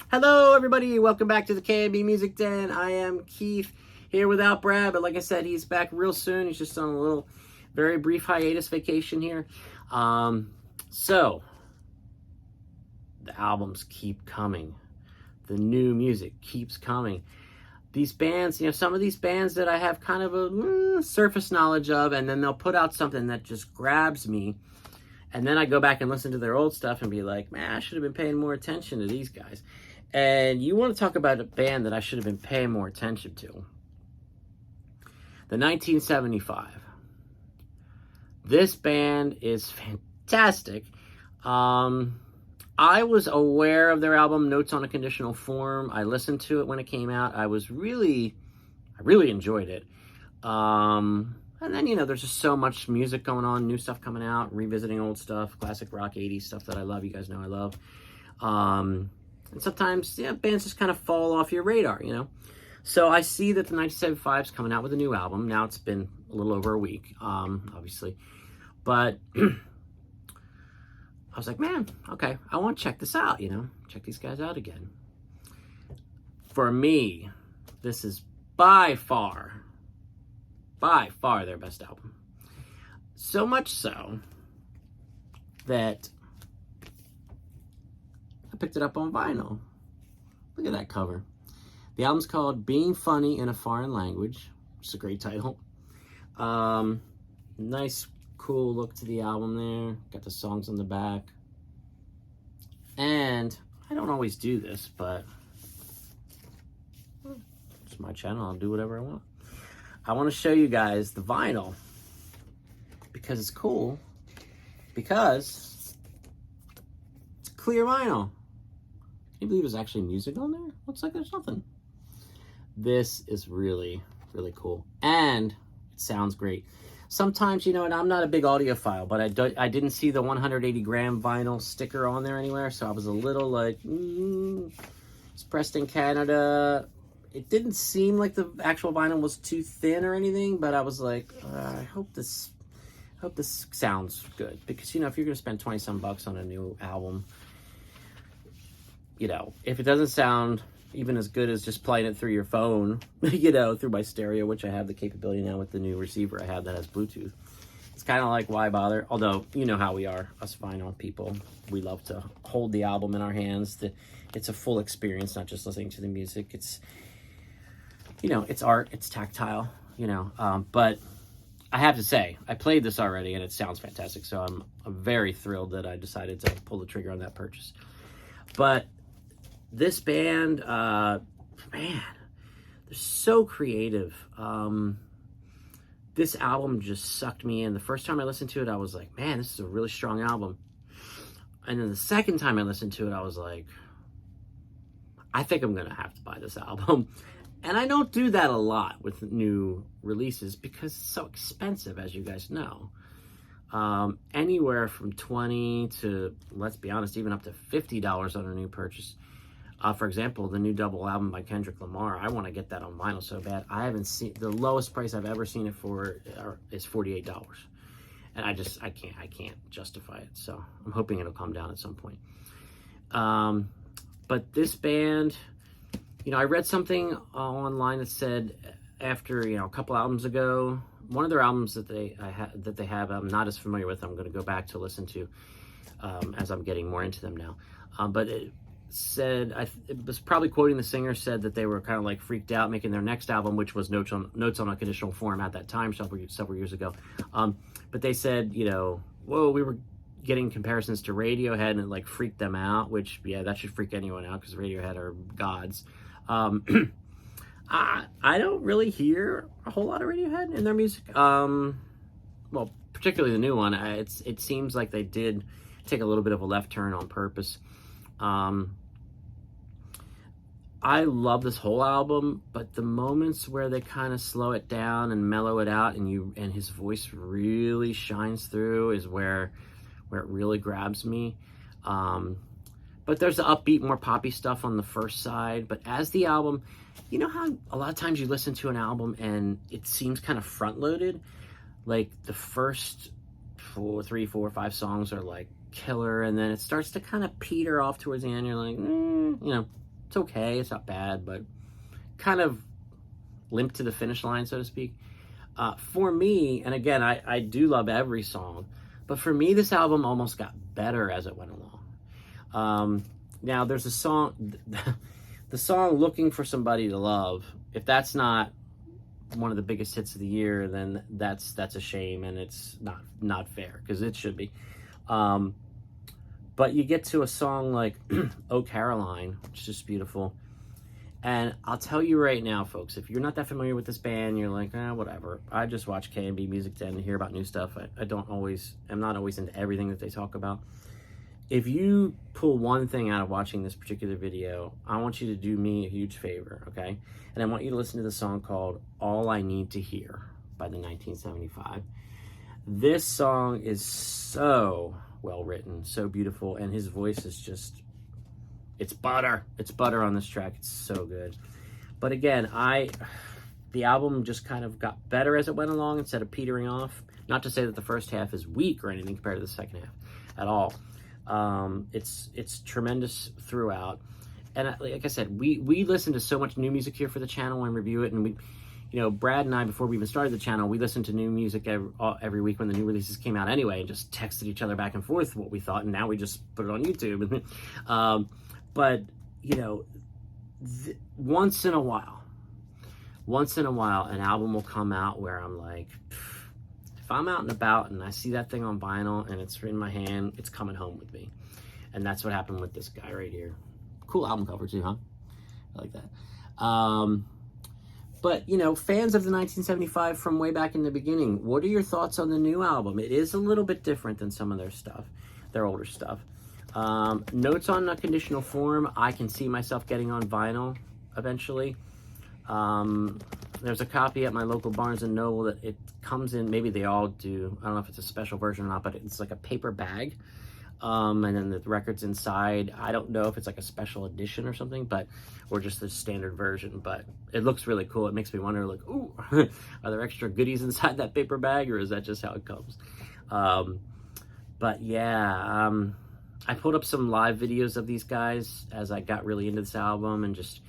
Hello, everybody. Welcome back to the KMB Music Den. I am Keith here without Brad, but like I said, he's back real soon. He's just on a little, very brief hiatus vacation here. So, the albums keep coming. The new music keeps coming. These bands, some of these bands that I have kind of a surface knowledge of, and then they'll put out something that just grabs me. And then I go back and listen to their old stuff and be like, man, I should have been paying more attention to these guys. And you want to talk about a band that I should have been paying more attention to. The 1975. This band is fantastic. I was aware of their album, Notes on a Conditional Form. I listened to it when it came out. I really enjoyed it. And then, there's just so much music going on, new stuff coming out, revisiting old stuff, classic rock, 80s stuff that I love. You guys know I love. And sometimes, bands just kind of fall off your radar, So I see that the 1975 is coming out with a new album. Now it's been a little over a week, obviously. But I was like, man, okay, I want to check this out, check these guys out again. For me, this is by far their best album. So much so that I picked it up on vinyl. Look at that cover. The album's called Being Funny in a Foreign Language, which is a great title. Nice, cool look to the album there. Got the songs on the back. And I don't always do this, but it's my channel. I'll do whatever I want. I want to show you guys the vinyl because it's cool, because it's clear vinyl. Can you believe there's actually music on there? Looks like there's nothing. This is really, really cool. And it sounds great. Sometimes, and I'm not a big audiophile, but I didn't see the 180 gram vinyl sticker on there anywhere, so I was a little like, it's pressed in Canada. It didn't seem like the actual vinyl was too thin or anything, but I was like, I hope this sounds good, because if you're gonna spend 20 some bucks on a new album, if it doesn't sound even as good as just playing it through your phone, through my stereo, which I have the capability now with the new receiver I have that has Bluetooth. It's kind of like, why bother? Although, you know how we are, us vinyl people. We love to hold the album in our hands. It's a full experience, not just listening to the music. It's, it's art, it's tactile, but I have to say, I played this already and it sounds fantastic. So I'm very thrilled that I decided to pull the trigger on that purchase. But this band, man, they're so creative. This album just sucked me in. The first time I listened to it, I was like, man, this is a really strong album. And then the second time I listened to it, I was like, I think I'm going to have to buy this album. And I don't do that a lot with new releases because it's so expensive, as you guys know. Anywhere from $20 to, let's be honest, even up to $50 on a new purchase. For example, the new double album by Kendrick Lamar, I want to get that on vinyl so bad. I haven't seen, the lowest price I've ever seen it for is $48. And I can't justify it. So I'm hoping it'll come down at some point. But this band, I read something online that said after, a couple albums ago, one of their albums that they have, I'm not as familiar with. I'm going to go back to listen to as I'm getting more into them now. But it said, it was probably quoting the singer, said that they were kind of like freaked out making their next album, which was Notes on a Conditional Form at that time, several years ago. But they said, whoa, we were getting comparisons to Radiohead, and it like freaked them out, which, yeah, that should freak anyone out because Radiohead are gods. I don't really hear a whole lot of Radiohead in their music. Well, particularly the new one. It seems like they did take a little bit of a left turn on purpose. I love this whole album, but the moments where they kind of slow it down and mellow it out, and his voice really shines through, is where it really grabs me. But there's the upbeat, more poppy stuff on the first side. But as the album, you know how a lot of times you listen to an album and it seems kind of front-loaded? Like the first 3, 4, 5 songs are like killer, and then it starts to kind of peter off towards the end. You're like, It's okay. It's not bad, but kind of limp to the finish line, so to speak. For me, and again, I do love every song, but for me, this album almost got better as it went along. Now, there's a song, the song Looking for Somebody to Love. If that's not one of the biggest hits of the year, then that's a shame, and it's not fair, because it should be. But you get to a song like Oh Caroline, which is just beautiful. And I'll tell you right now, folks, if you're not that familiar with this band, you're like, whatever. I just watch KMB Music Den and hear about new stuff. I'm not always into everything that they talk about. If you pull one thing out of watching this particular video, I want you to do me a huge favor, okay? And I want you to listen to the song called All I Need to Hear by the 1975. This song is so well written, so beautiful, and his voice is just, it's butter. It's butter on this track. It's so good. But again, the album just kind of got better as it went along instead of petering off. Not to say that the first half is weak or anything compared to the second half at all. It's tremendous throughout. And like I said, we listen to so much new music here for the channel and review it. And Brad and I, before we even started the channel, we listened to new music every week when the new releases came out anyway, and just texted each other back and forth what we thought. And now we just put it on YouTube. But, once in a while, an album will come out where I'm like, if I'm out and about and I see that thing on vinyl and it's in my hand, it's coming home with me. And that's what happened with this guy right here. Cool album cover too, huh? I like that. But, fans of the 1975 from way back in the beginning, what are your thoughts on the new album? It is a little bit different than some of their older stuff. Notes on a Conditional Form, I can see myself getting on vinyl eventually. There's a copy at my local Barnes & Noble that it comes in, maybe they all do, I don't know if it's a special version or not, but it's like a paper bag. And then the record's inside. I don't know if it's like a special edition or something, or just the standard version, but it looks really cool. It makes me wonder, like, ooh, are there extra goodies inside that paper bag, or is that just how it comes? But yeah, I pulled up some live videos of these guys as I got really into this album, and just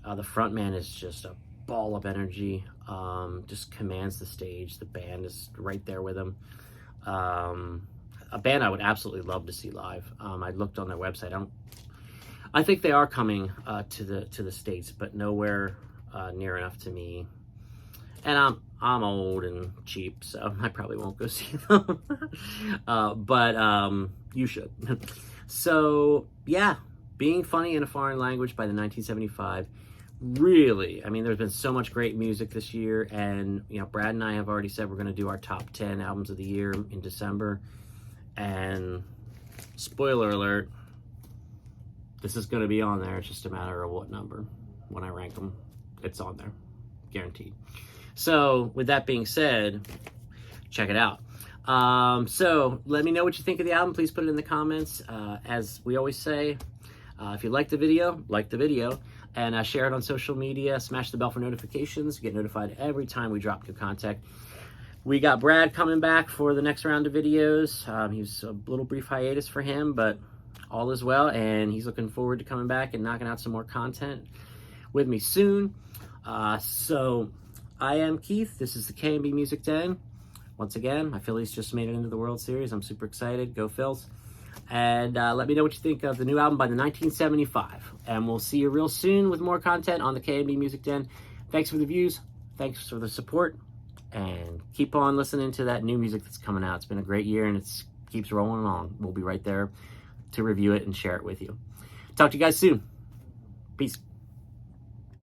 the front man is just a ball of energy, just commands the stage. The band is right there with him. A band I would absolutely love to see live. I looked on their website. I think they are coming to the States, but nowhere near enough to me. And I'm old and cheap, so I probably won't go see them. But you should. So yeah, Being Funny in a Foreign Language by the 1975. Really, I mean, there's been so much great music this year, and Brad and I have already said we're going to do our top 10 albums of the year in December. And spoiler alert, this is going to be on there. It's just a matter of what number. When I rank them, it's on there, guaranteed. So with that being said, check it out. So let me know what you think of the album. Please put it in the comments. As we always say, if you like the video, and share it on social media. Smash the bell for notifications. You get notified every time we drop new content. We got Brad coming back for the next round of videos. He was a little brief hiatus for him, but all is well, and he's looking forward to coming back and knocking out some more content with me soon. So I am Keith. This is the KMB Music Den. Once again, my Phillies just made it into the World Series. I'm super excited. Go Phils. And let me know what you think of the new album by the 1975. And we'll see you real soon with more content on the KMB Music Den. Thanks for the views. Thanks for the support. And keep on listening to that new music that's coming out. It's been a great year, and it keeps rolling along. We'll be right there to review it and share it with you. Talk to you guys soon. Peace.